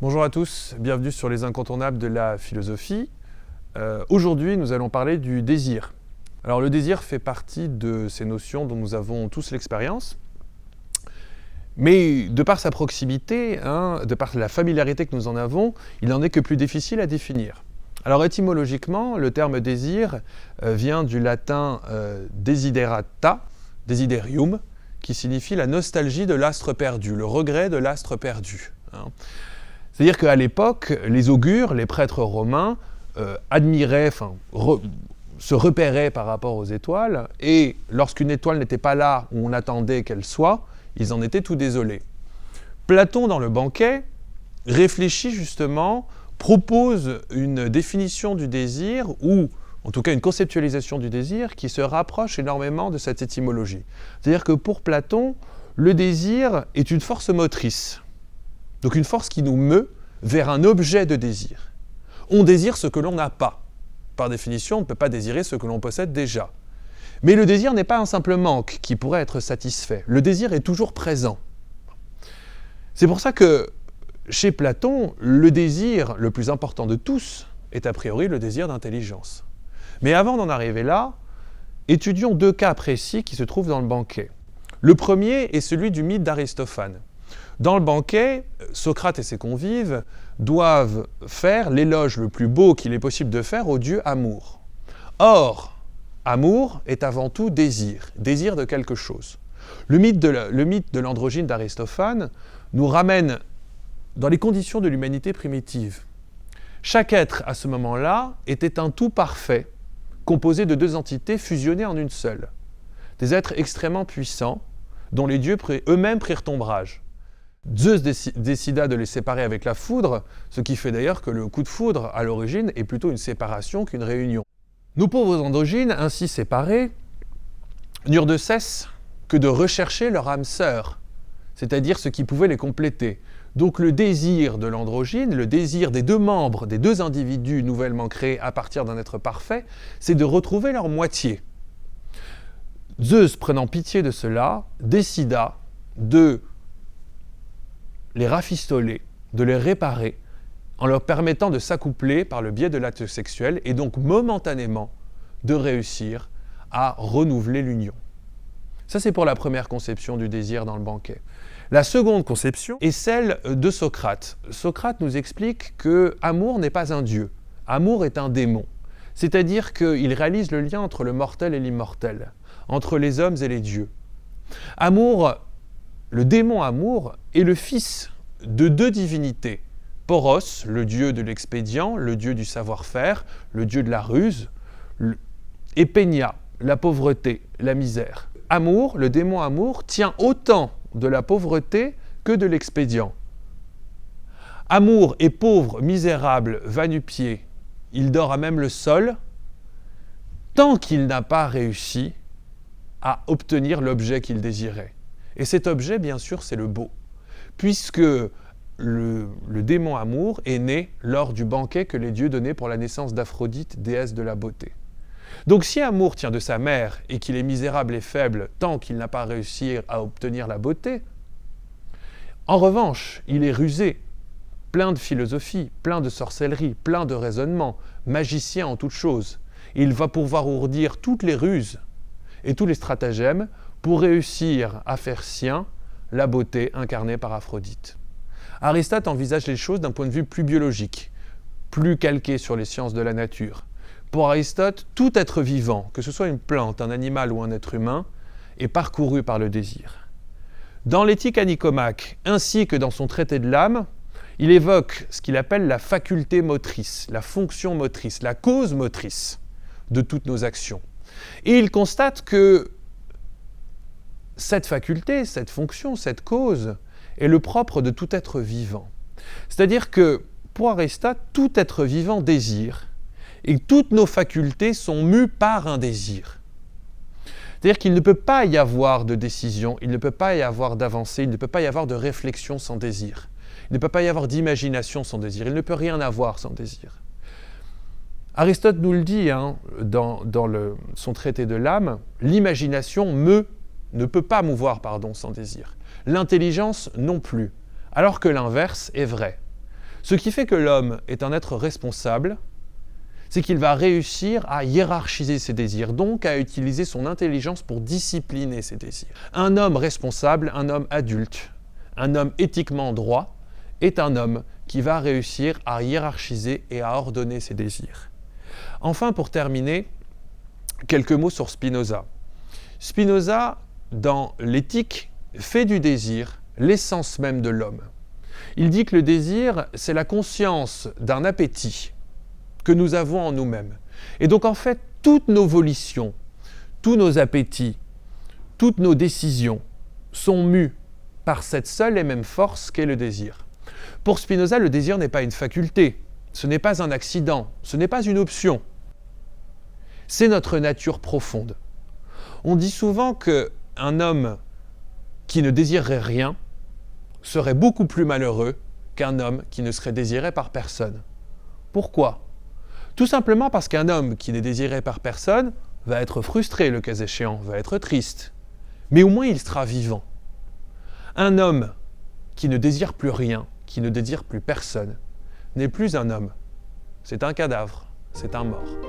Bonjour à tous, bienvenue sur les incontournables de la philosophie. Aujourd'hui, nous allons parler du désir. Alors le désir fait partie de ces notions dont nous avons tous l'expérience, mais de par sa proximité, de par la familiarité que nous en avons, il n'en est que plus difficile à définir. Alors étymologiquement, le terme désir vient du latin desiderata, desiderium, qui signifie la nostalgie de l'astre perdu, le regret de l'astre perdu. C'est-à-dire qu'à l'époque, les augures, les prêtres romains, admiraient, se repéraient par rapport aux étoiles, et lorsqu'une étoile n'était pas là où on attendait qu'elle soit, ils en étaient tout désolés. Platon, dans le Banquet, réfléchit justement, propose une définition du désir, ou en tout cas une conceptualisation du désir, qui se rapproche énormément de cette étymologie. C'est-à-dire que pour Platon, le désir est une force motrice. Donc une force qui nous meut vers un objet de désir. On désire ce que l'on n'a pas. Par définition, on ne peut pas désirer ce que l'on possède déjà. Mais le désir n'est pas un simple manque qui pourrait être satisfait. Le désir est toujours présent. C'est pour ça que, chez Platon, le désir le plus important de tous est a priori le désir d'intelligence. Mais avant d'en arriver là, étudions deux cas précis qui se trouvent dans le Banquet. Le premier est celui du mythe d'Aristophane. Dans le Banquet, Socrate et ses convives doivent faire l'éloge le plus beau qu'il est possible de faire au dieu Amour. Or, Amour est avant tout désir de quelque chose. Le mythe de l'androgyne d'Aristophane nous ramène dans les conditions de l'humanité primitive. Chaque être, à ce moment-là, était un tout parfait, composé de deux entités fusionnées en une seule. Des êtres extrêmement puissants, dont les dieux eux-mêmes prirent ombrage. Zeus décida de les séparer avec la foudre, ce qui fait d'ailleurs que le coup de foudre, à l'origine, est plutôt une séparation qu'une réunion. Nos pauvres androgynes, ainsi séparés, n'eurent de cesse que de rechercher leur âme sœur, c'est-à-dire ce qui pouvait les compléter. Donc le désir de l'androgyne, le désir des deux membres, des deux individus nouvellement créés à partir d'un être parfait, c'est de retrouver leur moitié. Zeus, prenant pitié de cela, décida de les rafistoler, de les réparer, en leur permettant de s'accoupler par le biais de l'acte sexuel et donc momentanément de réussir à renouveler l'union. Ça, c'est pour la première conception du désir dans le Banquet. La seconde conception est celle de Socrate. Socrate nous explique que Amour n'est pas un dieu, Amour est un démon. C'est-à-dire qu'il réalise le lien entre le mortel et l'immortel, entre les hommes et les dieux. Amour, le démon Amour, est le fils de deux divinités. Poros, le dieu de l'expédient, le dieu du savoir-faire, le dieu de la ruse, et Peña, la pauvreté, la misère. Amour, le démon Amour, tient autant de la pauvreté que de l'expédient. Amour est pauvre, misérable, va-nu-pied, il dort à même le sol, tant qu'il n'a pas réussi à obtenir l'objet qu'il désirait. Et cet objet, bien sûr, c'est le beau, puisque le démon Amour est né lors du banquet que les dieux donnaient pour la naissance d'Aphrodite, déesse de la beauté. Donc si Amour tient de sa mère et qu'il est misérable et faible tant qu'il n'a pas réussi à obtenir la beauté, en revanche, il est rusé, plein de philosophie, plein de sorcellerie, plein de raisonnement, magicien en toutes choses. Il va pouvoir ourdir toutes les ruses et tous les stratagèmes pour réussir à faire sien la beauté incarnée par Aphrodite. Aristote envisage les choses d'un point de vue plus biologique, plus calqué sur les sciences de la nature. Pour Aristote, tout être vivant, que ce soit une plante, un animal ou un être humain, est parcouru par le désir. Dans l'éthique à Nicomaque, ainsi que dans son traité de l'âme, il évoque ce qu'il appelle la faculté motrice, la fonction motrice, la cause motrice de toutes nos actions. Et il constate que cette faculté, cette fonction, cette cause est le propre de tout être vivant. C'est-à-dire que, pour Aristote, tout être vivant désire, et toutes nos facultés sont mues par un désir. C'est-à-dire qu'il ne peut pas y avoir de décision, il ne peut pas y avoir d'avancée, il ne peut pas y avoir de réflexion sans désir. Il ne peut pas y avoir d'imagination sans désir, il ne peut rien avoir sans désir. Aristote nous le dit dans son traité de l'âme, l'imagination ne peut pas mouvoir sans désir. L'intelligence non plus, alors que l'inverse est vrai. Ce qui fait que l'homme est un être responsable, c'est qu'il va réussir à hiérarchiser ses désirs, donc à utiliser son intelligence pour discipliner ses désirs. Un homme responsable, un homme adulte, un homme éthiquement droit, est un homme qui va réussir à hiérarchiser et à ordonner ses désirs. Enfin, pour terminer, quelques mots sur Spinoza. Spinoza, dans l'éthique, fait du désir l'essence même de l'homme. Il dit que le désir, c'est la conscience d'un appétit que nous avons en nous-mêmes. Et donc en fait, toutes nos volitions, tous nos appétits, toutes nos décisions sont mues par cette seule et même force qu'est le désir. Pour Spinoza, le désir n'est pas une faculté, ce n'est pas un accident, ce n'est pas une option. C'est notre nature profonde. On dit souvent qu'un homme qui ne désirerait rien serait beaucoup plus malheureux qu'un homme qui ne serait désiré par personne. Pourquoi ? Tout simplement parce qu'un homme qui n'est désiré par personne va être frustré le cas échéant, va être triste. Mais au moins il sera vivant. Un homme qui ne désire plus rien, qui ne désire plus personne, n'est plus un homme. C'est un cadavre, c'est un mort.